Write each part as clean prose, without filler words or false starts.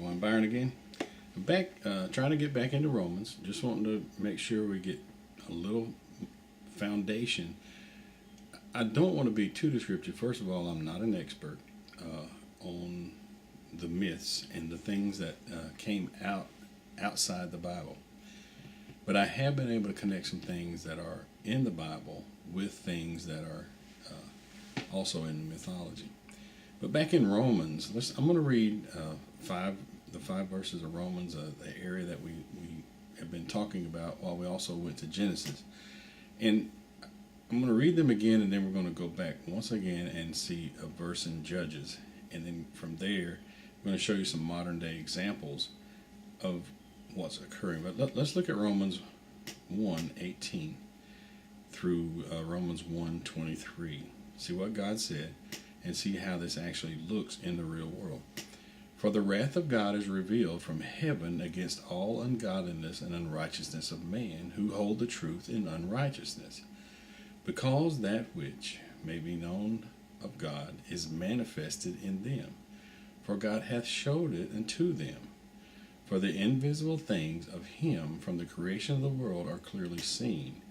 everyone. Byron again. I'm back, trying to get back into Romans. Just wanting to make sure we get a little foundation. I don't want to be too descriptive. First of all, I'm not an expert on the myths and the things that came outside the Bible. But I have been able to connect some things that are in the Bible with things that are also in mythology. But back in Romans, I'm going to read the five verses of Romans, the area that we have been talking about while we also went to Genesis. And I'm going to read them again, and then we're going to go back once again and see a verse in Judges. And then from there, I'm going to show you some modern day examples of what's occurring. But let's look at Romans 1:18 through Romans 1:23. See what God said and see how this actually looks in the real world. For the wrath of God is revealed from heaven against all ungodliness and unrighteousness of man who hold the truth in unrighteousness, because that which may be known of God is manifested in them. For God hath showed it unto them. For the invisible things of him from the creation of the world are clearly seen,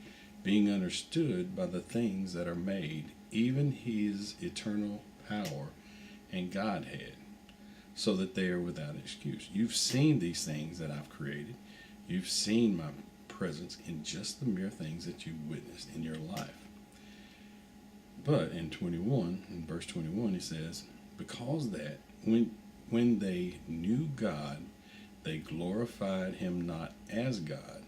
being understood by the things that are made, even his eternal power and Godhead, so that they are without excuse. You've seen these things that I've created. You've seen my presence in just the mere things that you've witnessed in your life. But in verse 21, he says, because that when they knew God, they glorified him not as God,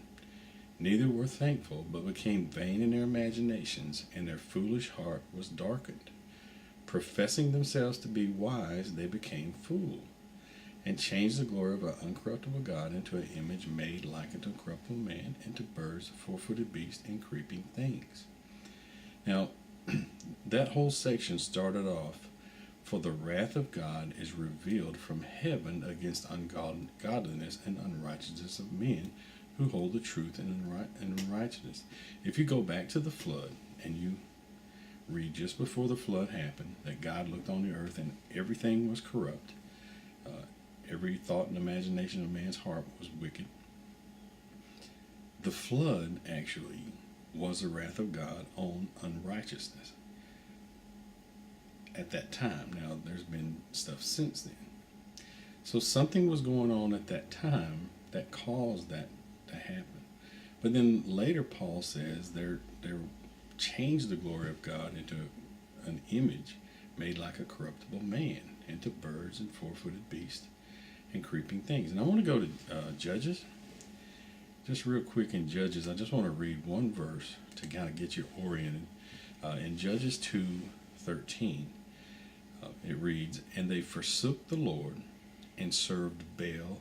neither were thankful, but became vain in their imaginations, and their foolish heart was darkened. Professing themselves to be wise, they became fools, and changed the glory of an uncorruptible God into an image made like unto a corruptible man, and to birds, four-footed beasts, and creeping things. Now, that whole section started off, for the wrath of God is revealed from heaven against ungodliness and unrighteousness of men who hold the truth in unrighteousness. If you go back to the flood and you read just before the flood happened, that God looked on the earth and everything was corrupt. Every thought and imagination of man's heart was wicked. The flood actually was the wrath of God on unrighteousness at that time. Now, there's been stuff since then. So something was going on at that time that caused that to happen. But then later Paul says they're changed the glory of God into an image made like a corruptible man, into birds and four-footed beasts and creeping things. And I want to go to Judges. Just real quick in Judges, I just want to read one verse to kind of get you oriented. In Judges 2:13, it reads, and they forsook the Lord and served Baal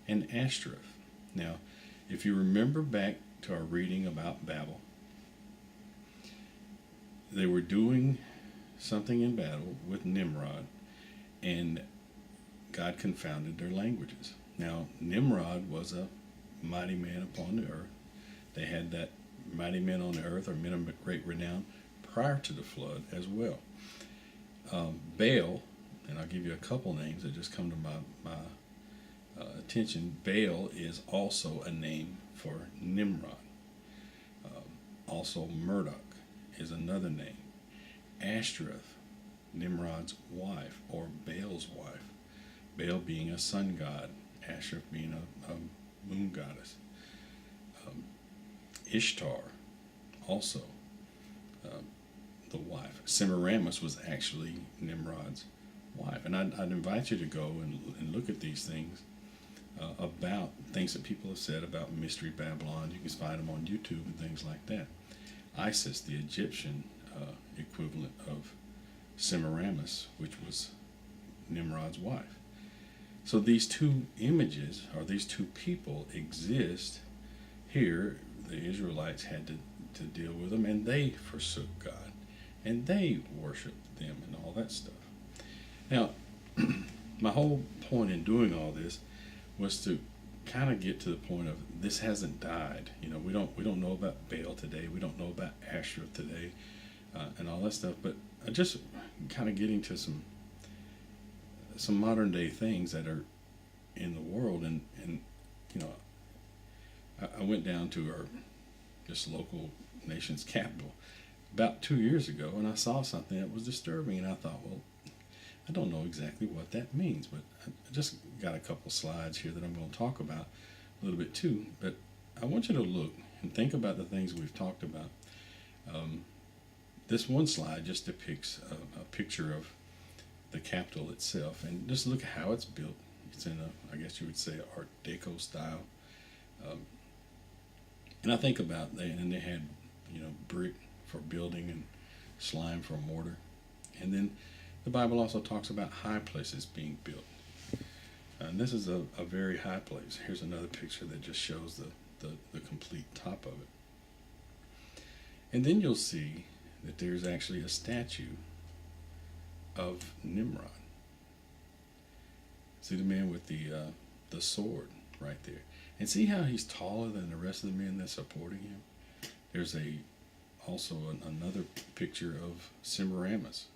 and Ashtoreth. Now, if you remember back to our reading about Babel, they were doing something in battle with Nimrod, and God confounded their languages. Now, Nimrod was a mighty man upon the earth. They had that mighty men on the earth, or men of great renown, prior to the flood as well. Baal, and I'll give you a couple names that just come to my attention. Baal is also a name for Nimrod. Also, Marduk is another name. Ashtoreth, Nimrod's wife, or Baal's wife. Baal being a sun god, Ashtoreth being a moon goddess. Ishtar, also the wife. Semiramis was actually Nimrod's wife. And I'd invite you to go and look at these things about things that people have said about Mystery Babylon. You can find them on YouTube and things like that. Isis, the Egyptian equivalent of Semiramis, which was Nimrod's wife. So these two images, or these two people, exist here. The Israelites had to deal with them, and they forsook God, and they worshiped them and all that stuff. Now, my whole point in doing all this was to kind of get to the point of this hasn't died. You know, we don't know about Baal today. We don't know about Ashtoreth today, and all that stuff. But I just kind of getting to some modern day things that are in the world. And you know, I went down to our this local nation's capital about 2 years ago, and I saw something that was disturbing, and I thought, well, I don't know exactly what that means, but I just got a couple slides here that I'm going to talk about a little bit too. But I want you to look and think about the things we've talked about. This one slide just depicts a picture of the Capitol itself, and just look at how it's built. It's in I guess you would say, Art Deco style. Um, and I think about that, and they had, brick for building and slime for mortar. And then the Bible also talks about high places being built. And this is a very high place. Here's another picture that just shows the complete top of it. And then you'll see that there's actually a statue of Nimrod. See the man with the sword right there. And see how he's taller than the rest of the men that's supporting him? There's also another picture of Semiramis.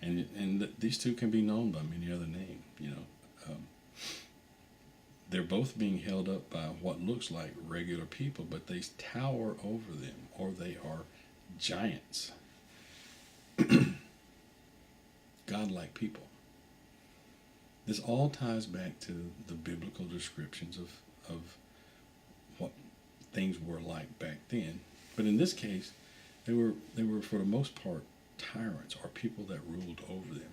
And these two can be known by many other names, they're both being held up by what looks like regular people, but they tower over them, or they are giants. Godlike people. This all ties back to the biblical descriptions of what things were like back then. But in this case, they were for the most part tyrants, or people that ruled over them,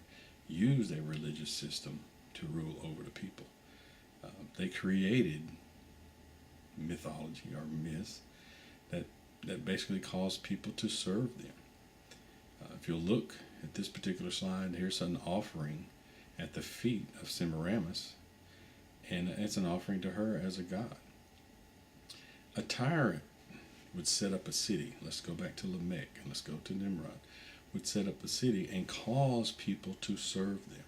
used a religious system to rule over the people. They created mythology or myths that basically caused people to serve them. If you'll look at this particular slide, here's an offering at the feet of Semiramis, and it's an offering to her as a god. A tyrant would set up a city. Let's go back to Lamech and let's go to Nimrod. Would set up a city and cause people to serve them.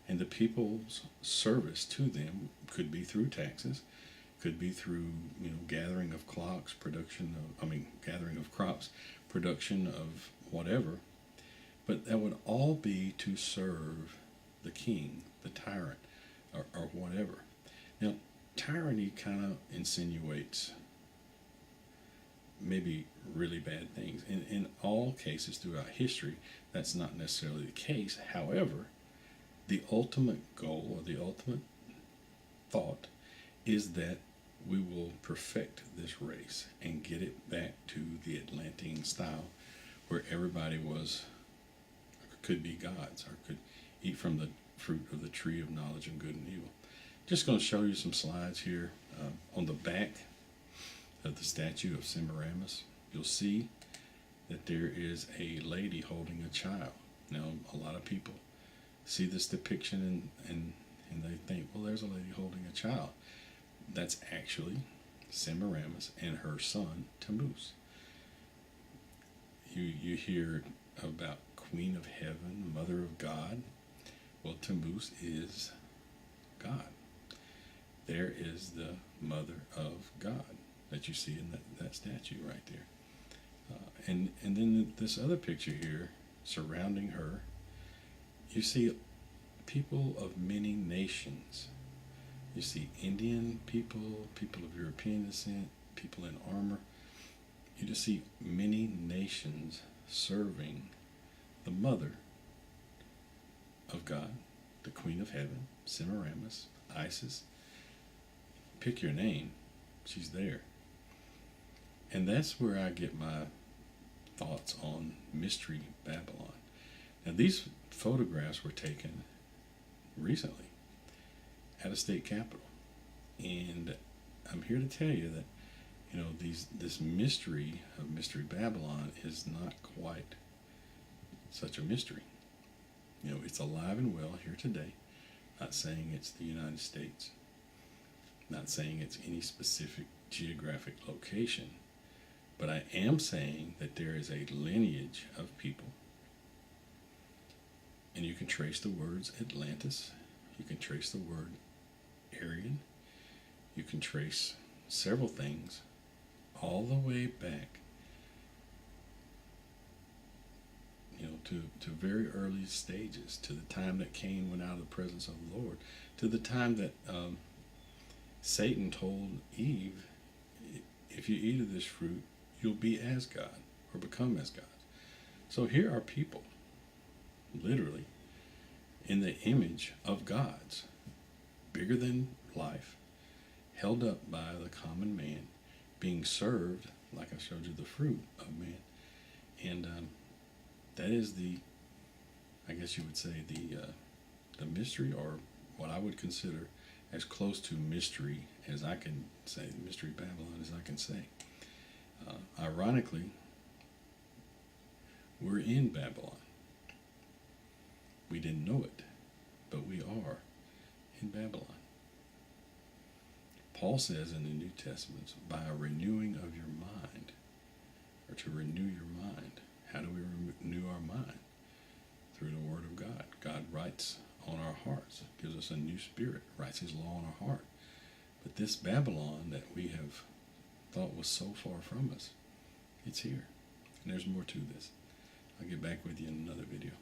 And the people's service to them could be through taxes, could be through gathering of crops, gathering of crops, production of whatever, but that would all be to serve the king, the tyrant, or whatever. Now, tyranny kind of insinuates maybe really bad things. In all cases throughout history, that's not necessarily the case. However, the ultimate goal, or the ultimate thought, is that we will perfect this race and get it back to the Atlantean style, where everybody could be gods, or could eat from the fruit of the tree of knowledge of good and evil. Just going to show you some slides here. On the back of the statue of Semiramis, you'll see that there is a lady holding a child. Now, a lot of people see this depiction and they think, well, there's a lady holding a child. That's actually Semiramis and her son Tammuz. You hear about Queen of Heaven, Mother of God. Well, Tammuz is God. There is the Mother of God that you see in that statue right there. And then this other picture here surrounding her, you see people of many nations. You see Indian people, people of European descent, people in armor. You just see many nations serving the Mother of God, the Queen of Heaven, Semiramis, Isis. Pick your name, she's there. And that's where I get my thoughts on Mystery Babylon. Now, these photographs were taken recently at a state capitol, and I'm here to tell you that this mystery of Mystery Babylon is not quite such a mystery. It's alive and well here today. Not saying it's the United States, not saying it's any specific geographic location, but I am saying that there is a lineage of people. And you can trace the words Atlantis, you can trace the word Aryan, you can trace several things all the way back, to very early stages, to the time that Cain went out of the presence of the Lord, to the time that Satan told Eve, if you eat of this fruit, you'll be as God or become as God. So here are people, literally, in the image of gods, bigger than life, held up by the common man, being served, like I showed you, the fruit of man. And that is I guess you would say, the mystery, or what I would consider as close to mystery as I can say, mystery Babylon as I can say. Ironically, we're in Babylon. We didn't know it, but we are in Babylon. Paul says in the New Testament, by a renewing of your mind, or to renew your mind. How do we renew our mind? Through the Word of God. God writes on our hearts, gives us a new spirit, writes His law on our heart. But this Babylon that we have thought was so far from us, it's here. And there's more to this. I'll get back with you in another video.